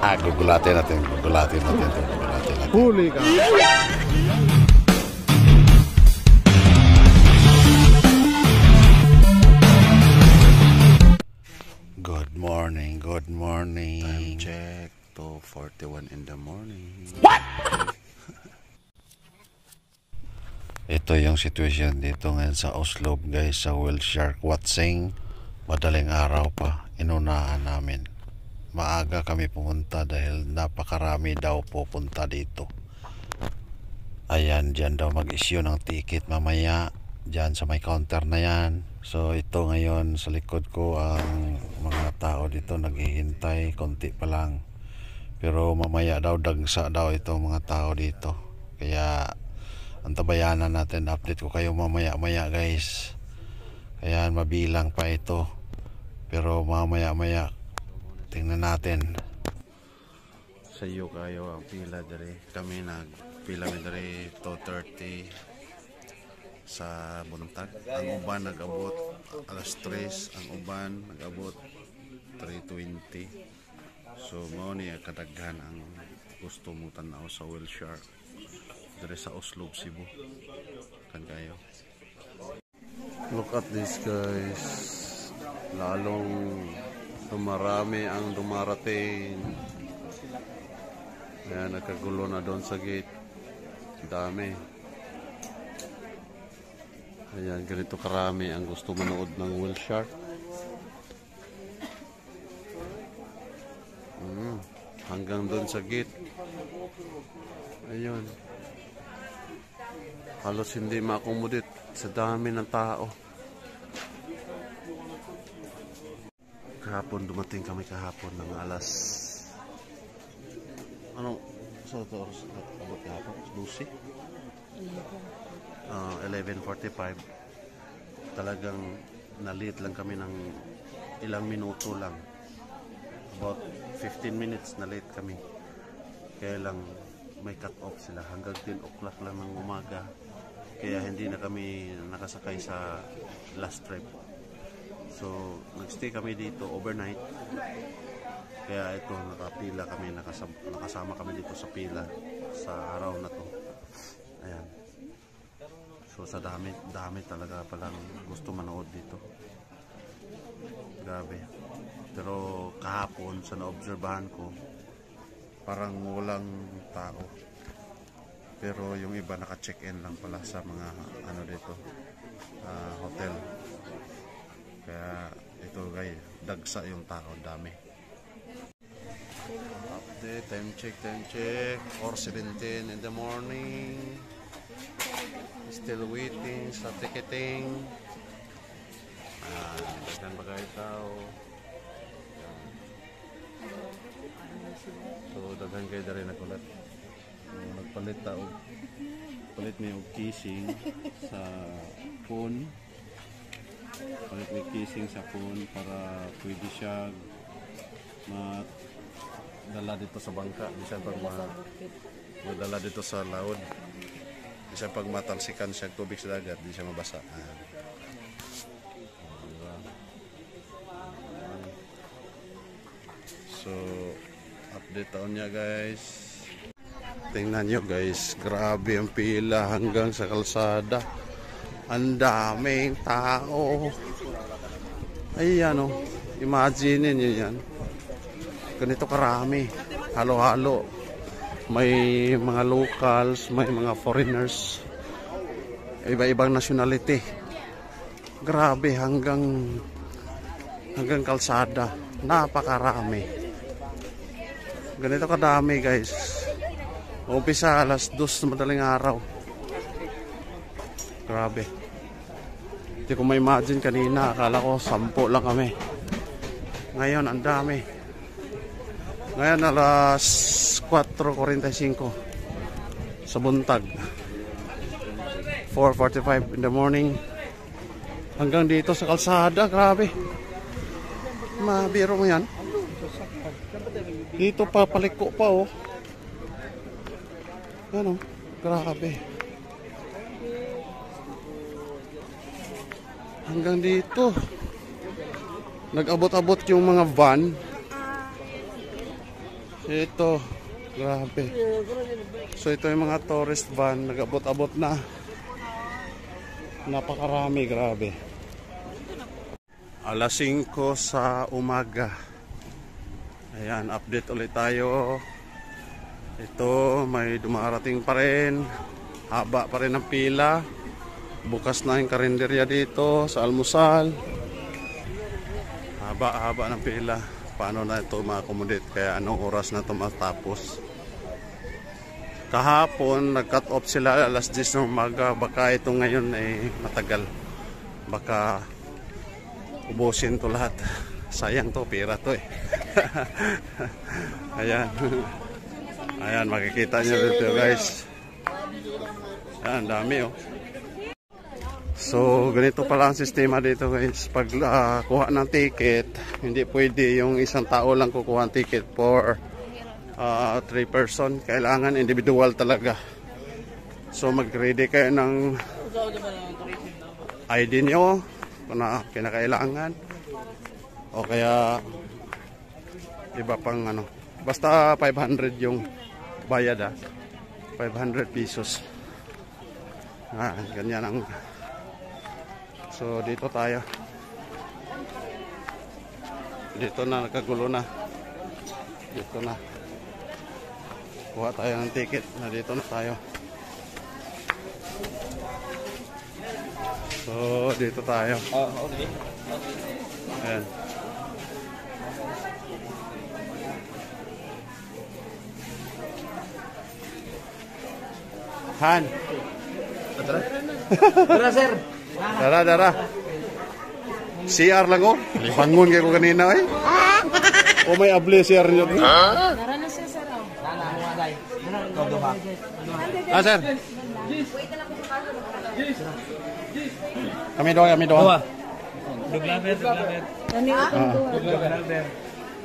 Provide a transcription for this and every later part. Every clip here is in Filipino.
Gugulatin natin. Huli ka. Good morning. Time check, 2:41 in the morning. What? Ito yung situation dito ngayon sa Oslo, guys, sa Whale Shark Watching. Madaling araw pa, inunahan namin. Maaga kami pumunta dahil napakarami daw pupunta dito. Ayan, dyan daw mag-issue ng ticket mamaya, dyan sa may counter na yan. So ito ngayon sa likod ko ang mga tao dito naghihintay, konti pa lang. Pero mamaya daw dagsa daw itong mga tao dito. Kaya antabayanan natin, update ko kayo mamaya guys. Kaya mabilang pa ito. Pero mamaya tingnan natin. Sa iyo kayo ang pila dari. Kami nagpila mi dari 2:30 sa buntag. Ang uban nag-abot alas 3, ang uban nag-abot 3:20. So mao ni kadaghan ang gusto mo tanaw sa Whale Shark dari sa Oslo, Cebu. Kan kayo. Look at this guys. Lalong dumarami ang dumarating. Ayan, nagkagulo na doon sa gate. Dami. Ayan, ganito karami ang gusto manood ng Whale Shark. Hanggang doon sa gate. Ayun. Halos hindi ma-accommodate sa dami ng tao. Kahapon, dumating kami kahapon ng alas... Ano? Sa oras abot kahapon? Lucy? 11:45. Talagang na-late lang kami ng ilang minuto lang. About 15 minutes na late kami. Kaya lang may cut off sila. Hanggang 10 o'clock lang ng umaga. Kaya hindi na kami nakasakay sa last trip. So, nagstay kami dito overnight. Kaya ito, nakapila kami, nakasama kami dito sa pila sa araw na to. Ayan. So, sa dami talaga palang gusto manood dito. Grabe. Pero kahapon, sa naobserbahan ko, parang walang tao. Pero yung iba naka-check-in lang pala sa mga ano dito, hotel. Kaya ito guys, dagsa yung tao, dami. Update, time check, 4:17 in the morning. Still waiting sa ticketing. Daghan ba kayo tao? So daghan kayo na rin nakulat. Nagpalit tao. Palit may casing sa phone. Palit may casing sa phone para pwede siya madala dito sa bangka. Bisa pag madala dito sa laod. Bisa pag matalsikan siya tubig sa dagat, di siya mabasa. Diba? So, update taon niya guys. Tingnan nyo guys, grabe ang pila hanggang sa kalsada. Ang daming tao. Ayan o, imagine nyo yan. Ganito karami, halo-halo. May mga locals, may mga foreigners, iba-ibang nationality. Grabe hanggang kalsada, napakarami. Ganito kadami guys. Umpisa alas 2 madaling araw. Grabe. Hindi ko ma-imagine kanina, akala ko 10 lang kami. Ngayon ang dami. Ngayon alas 4:45 sa buntag. 4:45 in the morning. Hanggang dito sa kalsada, grabe. Mabiro mo yan. Dito pa, paliko pa oh. Ano, grabe. Hanggang dito. Nag-abot-abot yung mga van. Ito, grabe. So ito yung mga tourist van, nag-abot-abot na. Napakarami, grabe. Alas 5 sa umaga. Ayan, update ulit tayo. Ito, may dumarating pa rin. Haba pa rin ang pila. Bukas na yung karinderya dito sa almusal. Haba-haba ng pila. Paano na ito ma-accommodate? Kaya anong oras na ito matapos? Kahapon, nag-cut off sila alas 10 ng umaga. Baka ito ngayon ay matagal. Baka ubusin to lahat. Sayang to, pera to eh. Ayan. Ayan, makikita nyo dito guys. Ayan, dami oh. So, ganito pala ang sistema dito guys. Pag kuha ng ticket, hindi pwede yung isang tao lang kukuha ng ticket for 3 person. Kailangan individual talaga. So, mag-ready kayo ng ID nyo na kinakailangan. O kaya iba pang ano. Basta 500 yung bayad 500 pesos. Ganyan ang. So dito tayo. Dito na, nakagulo na. Dito na. Kuha tayo ng ticket. Dito na tayo. So dito tayo. Okay. Ayan. Han. Tara, sir. Dara. CR lang oh. Bangon kayo kanina eh. O may able CR nyo. Dara na siya, sir. Nana, mo aday. Duha. Sir. Kami doon. Duglaber. Ano yung Duglaber.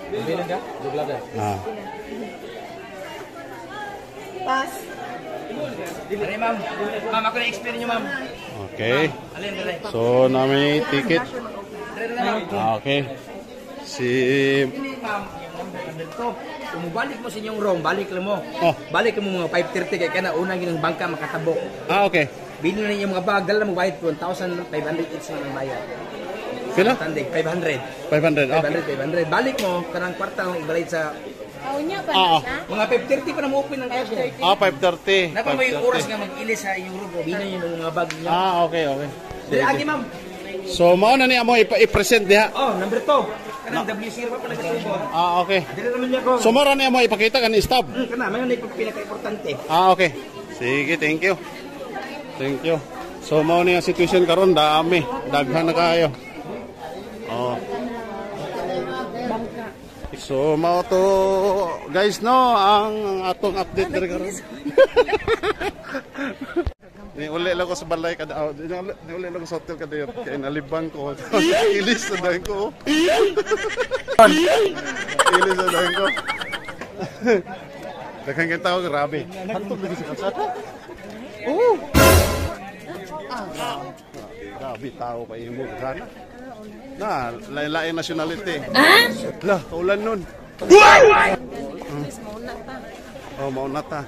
Bilang ka? Duglaber. Pass. Ari, ma'am. Ma'am, ako na-experience nyo, ma'am. Okay. Alin, dali. So, namin ticket. Okay. Si... Ma'am, yung number to. Kung mabalik mo sa inyong room, balik lang mo. Oh. Balik mo mga 5:30 kaya na unang ginang bangka makatabok. Okay. Bili na yung mga bag, dala mo bayad po 1,500 each na ng bayad. Sino? Tandig, 500. 500. 500. Balik mo, kanang kwarta lang ibalay sa Kaunya pa Oo. na mga 5:30 pa na mo-open ng cash. 5:30. Napa may oras nga mag-ilis sa inyong room. Bili nyo ng mga bag niyo. Okay. Dili, agi, ma'am. So, mao na niya mo i-present diha. Oh, number 2. Kanang WC pa pala sa subon. Okay. Dili naman niya ko. So, mao niya mo ipakita kan stop. Kana, may pinaka-importante. Okay. Sige, thank you. Thank you. So, mao niya situation karon, dami. Daghan na kayo. Oh. So, mao to guys no, ang atong update diri karon. Ni uli lang ko sa balay kada ni uli lang ko sa hotel kada kay nalibang ko. Ilis sa dayon ko. Ilis sa dayon ko. Daghang kay tao grabe. Hantog lagi sa kalsada. Oh. Grabe tao pa imo kana. Na, lain-lain nationality. Lah, kaulan nun. Mauna ta.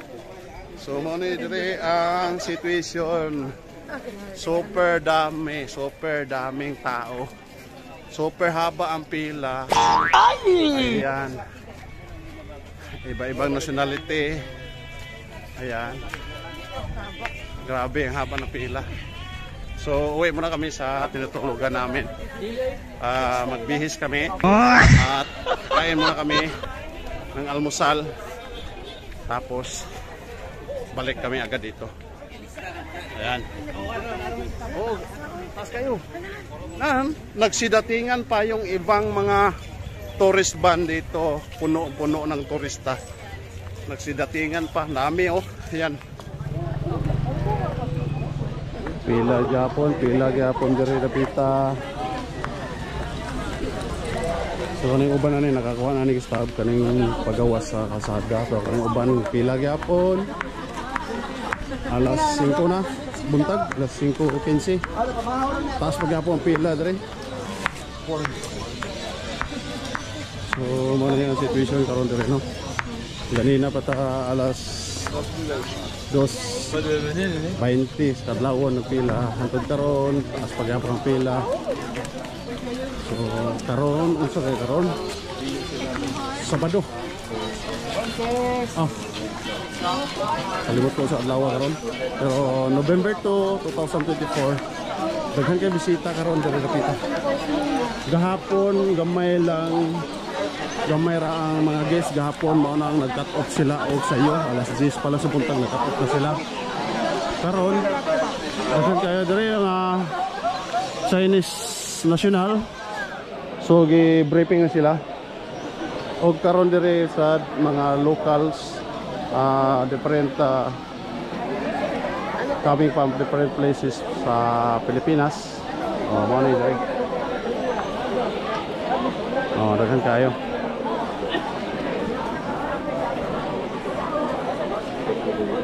So, mauna dire ang situation. Super daming tao. Super haba ang pila. Ayan. Iba-ibang nationality. Ayan. Grabe ang haba ng pila. So, uwi muna kami sa tinutulugan namin. Magbihis kami. At kain muna kami ng almusal. Tapos, balik kami agad dito. Ayan. Oh, taas kayo. Nagsidatingan pa yung ibang mga tourist van dito. Puno-puno ng turista. Nagsidatingan pa. Dami oh. Ayan. Pila gyapon diri dapita. So kaning uban ani nakakuha na ni stop kaning pagawas sa kalsada. So kaning uban pila gyapon. Alas 5 na buntag, alas 5:15. Taas pa gyapon pila diri. So mo na yung situation karon diri no. Ganina pa ta alas 2:20 sa Kadlawon ng pila. Hantod karon taas pagyapon ang pila. So karon unsa kay karon? Sabado. Kalimot ko sa adlaw karon. Pero November 2, 2024, daghan kay bisita karon diri kapita. Gahapon gamay ra ang mga guests. Gahapon mao na ang nag-cut off sila og sayo alas 10 pala sa puntang nag-cut off na sila. Karon daghan kayo diri ang Chinese national. So gi-briefing na sila. Og karon diri sa mga locals different coming from different places sa Pilipinas. Mo ni diri. Daghan kayo.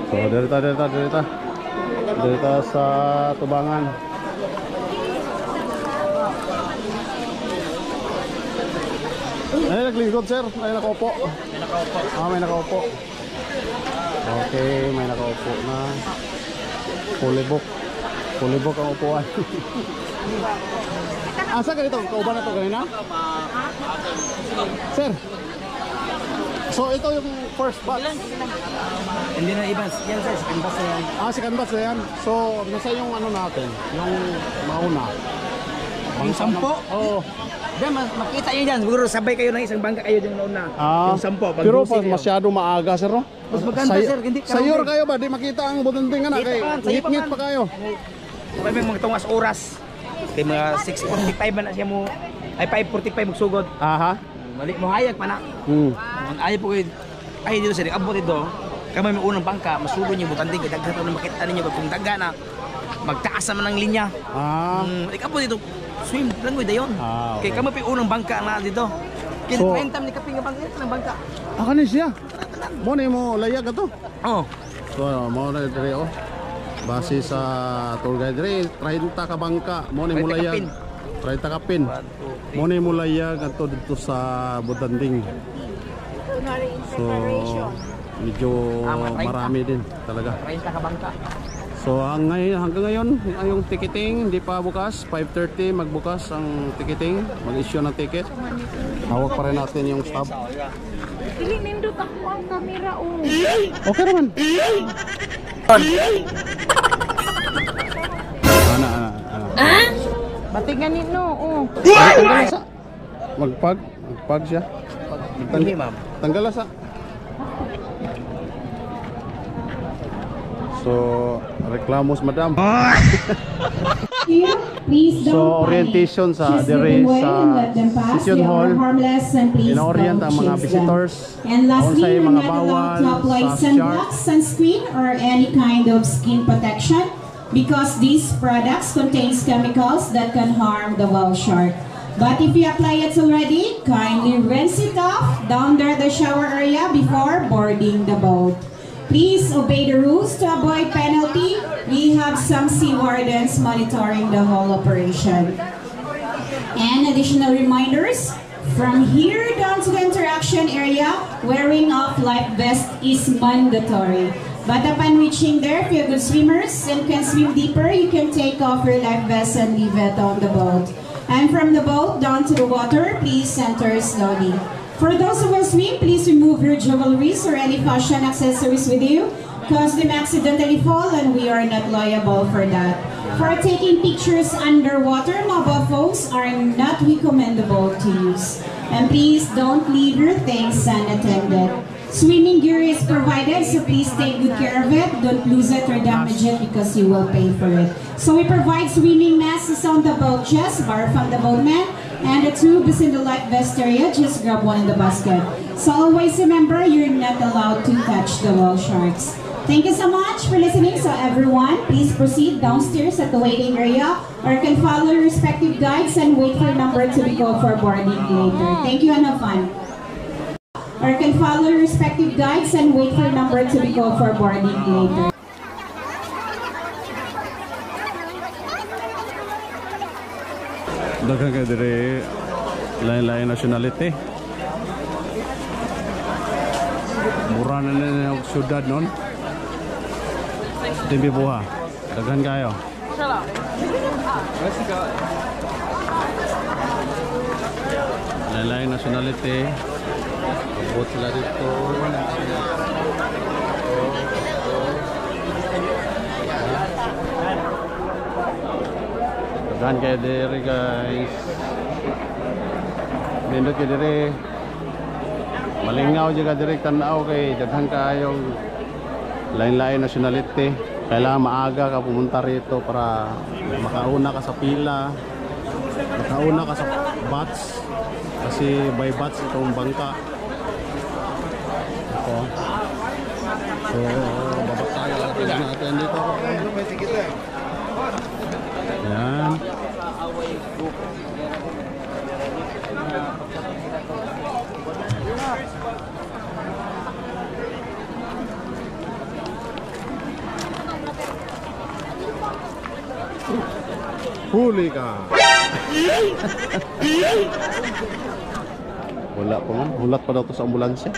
So dirita sa Tubangan. Ay naglingkod sir, ay nakaupo. May nakaupo. Okay, may nakaupo na. Fully book ang upuan. Asa ka dito? Kauban na to kanina? Sir. So ito yung first batch. Hindi na iba. Yan sir, second batch na yan. Second batch na yan. So nasa yung ano natin, yung mauna. Yung 10? Oo. Diyan, makita nyo dyan. Siguro sabay kayo ng isang bangka kayo dyan nauna. Yung 10. Pero masyado maaga sir, no? Mas maganda sir. Sayor kayo ba? Di makita ang butanting na kay ngit-ngit pa kayo. May mga tungas oras. Kay mga 6:45 na siya mo. Ay 5:45 magsugod. Mali mo hayag pa na. Ayaw po kayo. Ay dito sir, abot dito. Kami may unang bangka, masulo niyo butanting kay daghan na makita ninyo kung dagha na. Magtaas naman ang linya. Abot dito. Swim lang mo dayon. Kay kami pa unang bangka na dito. Kaya so, 30 ni kaping ng bangka. Kanis siya. Mo ni mo layag ato. So mo na diri base sa tour guide diri 30 ka bangka. Mo ni mo layag. 30 ka pin. Mo ni mo layag ato dito sa Budanding. So medyo marami din talaga. 30 ka bangka. So hanggang ngayon yung ticketing hindi pa bukas. 5:30 magbukas ang ticketing, mag-issue ng ticket. Hawak pa rin natin yung stub. Dili nindot ako ang camera Okay naman. Ana. Batingan nino Magpag siya. Tanggal sa. So, reklamos madam. So, orientation sa dire sa session hall. In-orient ang mga visitors. And lastly, mga you're not bawal, allowed to apply sunblock, sunscreen, or any kind of skin protection because these products contains chemicals that can harm the whale shark. But if you apply it already, kindly rinse it off down there the shower area before boarding the boat. Please obey the rules to avoid penalty. We have some sea wardens monitoring the whole operation. And additional reminders, from here down to the interaction area, wearing of life vest is mandatory. But upon reaching there, if you're good swimmers and can swim deeper, you can take off your life vest and leave it on the boat. And from the boat down to the water, please enter slowly. For those who will swim, please remove your jewelries or any fashion accessories with you, cause them accidentally fall and we are not liable for that. For taking pictures underwater, mobile phones are not recommendable to use. And please don't leave your things unattended. Swimming gear is provided, so please take good care of it. Don't lose it or damage it because you will pay for it. So we provide swimming masks on the boat chest, bar from the boatman, and the tube is in the life vest area. Just grab one in the basket. So always remember, you're not allowed to touch the whale sharks. Thank you so much for listening. So everyone, please proceed downstairs at the waiting area, or you can follow your respective guides and wait for a number to be called for boarding later. Thank you and have fun. Or you can follow your respective guides and wait for a number to be called for boarding later. Daghang kay dire lain-lain nationality. Mura na nila yung syudad nun. Timbi buha. Daghan kayo. Lain-lain nationality. Abot sila dito. Daghan kayo diri guys. Nindot kayo diri. Malingaw juga diri tanaw kay daghan kayong lain-lain nationality. Kailangan maaga ka pumunta rito para makauna ka sa pila, makauna ka sa bats kasi by bats itong bangka. Ito. So, babak tayo natin dito. Yan. Huli ka. Wala pa man. Hulat pa daw to sa ambulansya.